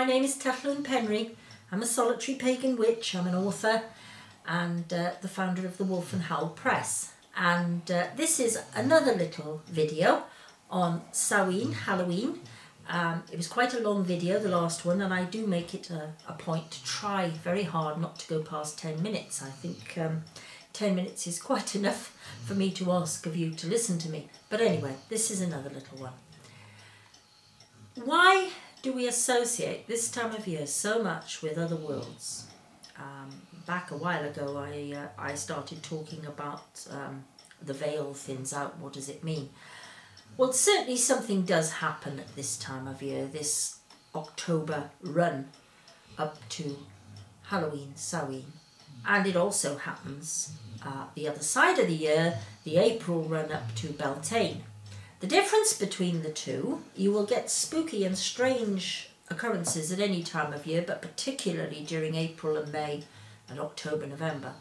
My name is Tethlyn Penry. I'm a solitary pagan witch. I'm an author and the founder of the Wolf and Howl Press. And this is another little video on Samhain, Halloween. It was quite a long video, the last one, and I do make it a point to try very hard not to go past 10 minutes. I think 10 minutes is quite enough for me to ask of you to listen to me. But anyway, this is another little one. Why do we associate this time of year so much with other worlds? Back a while ago I started talking about the veil thins out. What does it mean? Well, certainly something does happen at this time of year, this October run up to Halloween, Samhain. And it also happens the other side of the year, the April run up to Beltane. The difference between the two, you will get spooky and strange occurrences at any time of year, but particularly during April and May and October, November.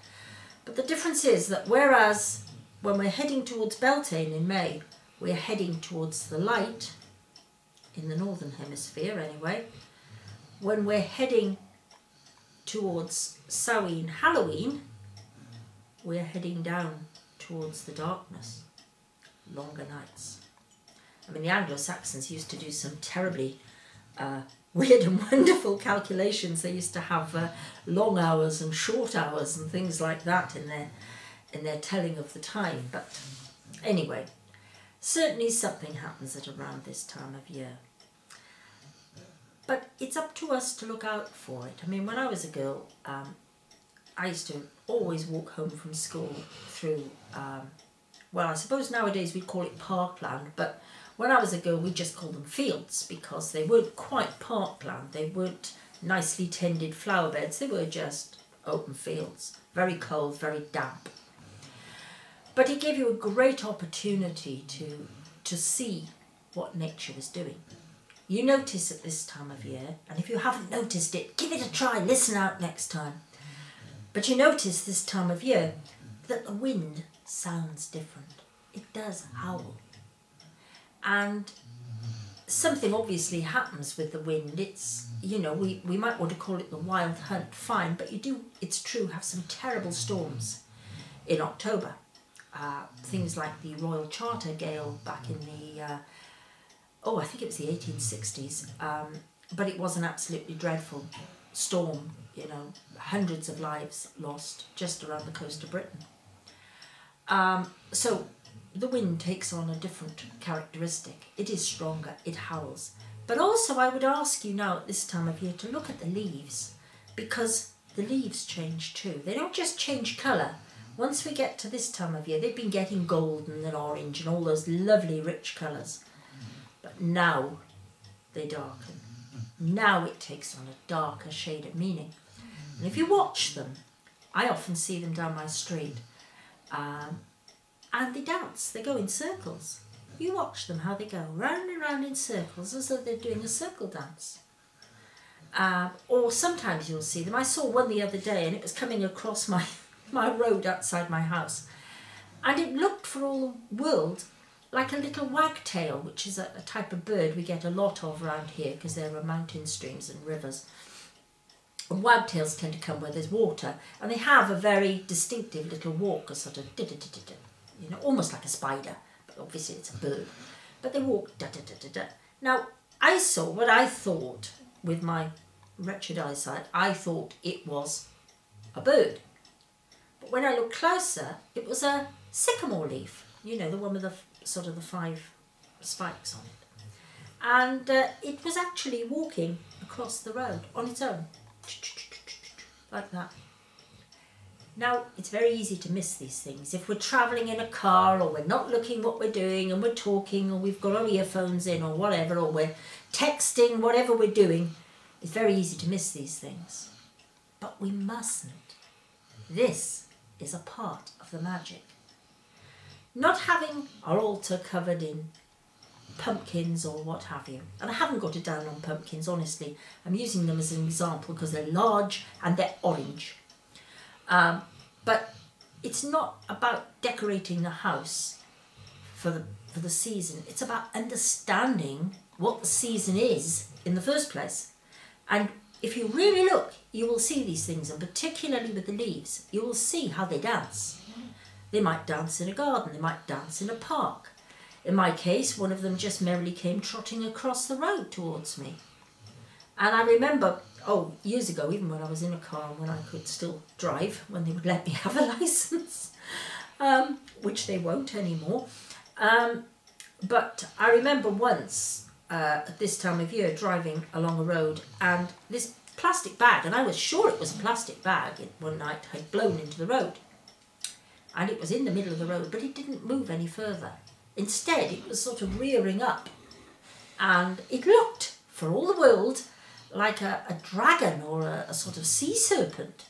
But the difference is that whereas when we're heading towards Beltane in May, we're heading towards the light, in the northern hemisphere anyway, when we're heading towards Samhain, Halloween, we're heading down towards the darkness, longer nights. I mean, the Anglo-Saxons used to do some terribly weird and wonderful calculations. They used to have long hours and short hours and things like that in their telling of the time. But anyway, certainly something happens at around this time of year. But it's up to us to look out for it. I mean, when I was a girl, I used to always walk home from school through, well, I suppose nowadays we'd call it parkland, but when I was a girl, we just called them fields because they weren't quite parkland. They weren't nicely tended flower beds. They were just open fields, very cold, very damp. But it gave you a great opportunity to see what nature was doing. You notice at this time of year, and if you haven't noticed it, give it a try, listen out next time. But you notice this time of year that the wind sounds different. It does howl. And something obviously happens with the wind. It's, you know, we might want to call it the wild hunt, fine, but you do, it's true, have some terrible storms in October. Things like the Royal Charter Gale back in the, I think it was the 1860s, but it was an absolutely dreadful storm, you know, hundreds of lives lost just around the coast of Britain. So the wind takes on a different characteristic. It is stronger, it howls. But also I would ask you now at this time of year to look at the leaves, because the leaves change too. They don't just change colour. Once we get to this time of year, they've been getting golden and orange and all those lovely rich colours. But now they darken. Now it takes on a darker shade of meaning. And if you watch them, I often see them down my street, and they dance, they go in circles. You watch them, how they go, round and round in circles, as though they're doing a circle dance. Or sometimes you'll see them. I saw one the other day, and it was coming across my road outside my house. And it looked for all the world like a little wagtail, which is a type of bird we get a lot of around here because there are mountain streams and rivers. And wagtails tend to come where there's water, and they have a very distinctive little walk, a sort of da-da-da-da-da, you know, almost like a spider, but obviously it's a bird. But they walk da-da-da-da-da. Now, I saw what I thought, with my wretched eyesight, I thought it was a bird. But when I looked closer, it was a sycamore leaf, you know, the one with the sort of the 5 spikes on it. And it was actually walking across the road on its own, like that. Now, it's very easy to miss these things. If we're travelling in a car, or we're not looking what we're doing, and we're talking, or we've got our earphones in, or whatever, or we're texting, whatever we're doing, it's very easy to miss these things. But we mustn't. This is a part of the magic. Not having our altar covered in pumpkins or what have you. And I haven't got it down on pumpkins, honestly. I'm using them as an example because they're large and they're orange. But it's not about decorating the house for the season. It's about understanding what the season is in the first place. And if you really look, you will see these things, and particularly with the leaves, you will see how they dance. They might dance in a garden, they might dance in a park. In my case, one of them just merrily came trotting across the road towards me. And I remember, years ago, even when I was in a car, when I could still drive, when they would let me have a licence, which they won't anymore. But I remember once, at this time of year, driving along a road, and this plastic bag, and I was sure it was a plastic bag, one night had blown into the road. And it was in the middle of the road, but it didn't move any further. Instead, it was sort of rearing up, and it looked, for all the world, like a dragon or a sort of sea serpent.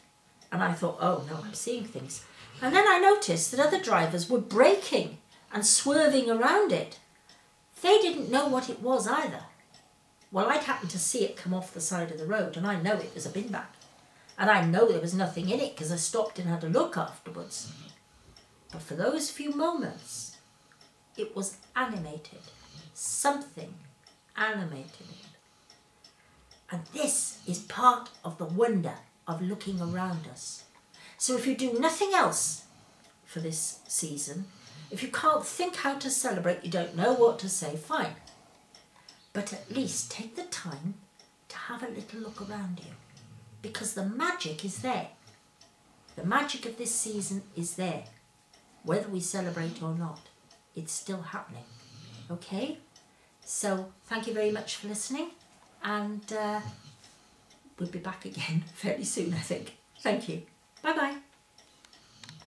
And I thought, oh no, I'm seeing things. And then I noticed that other drivers were braking and swerving around it. They didn't know what it was either. Well, I'd happened to see it come off the side of the road, and I know it was a bin bag. And I know there was nothing in it because I stopped and had a look afterwards. But for those few moments, it was animated. Something animated it. And this is part of the wonder of looking around us. So if you do nothing else for this season, if you can't think how to celebrate, you don't know what to say, fine. But at least take the time to have a little look around you, because the magic is there. The magic of this season is there. Whether we celebrate or not, it's still happening. Okay? So thank you very much for listening, and we'll be back again fairly soon, I think. Thank you. Bye-bye.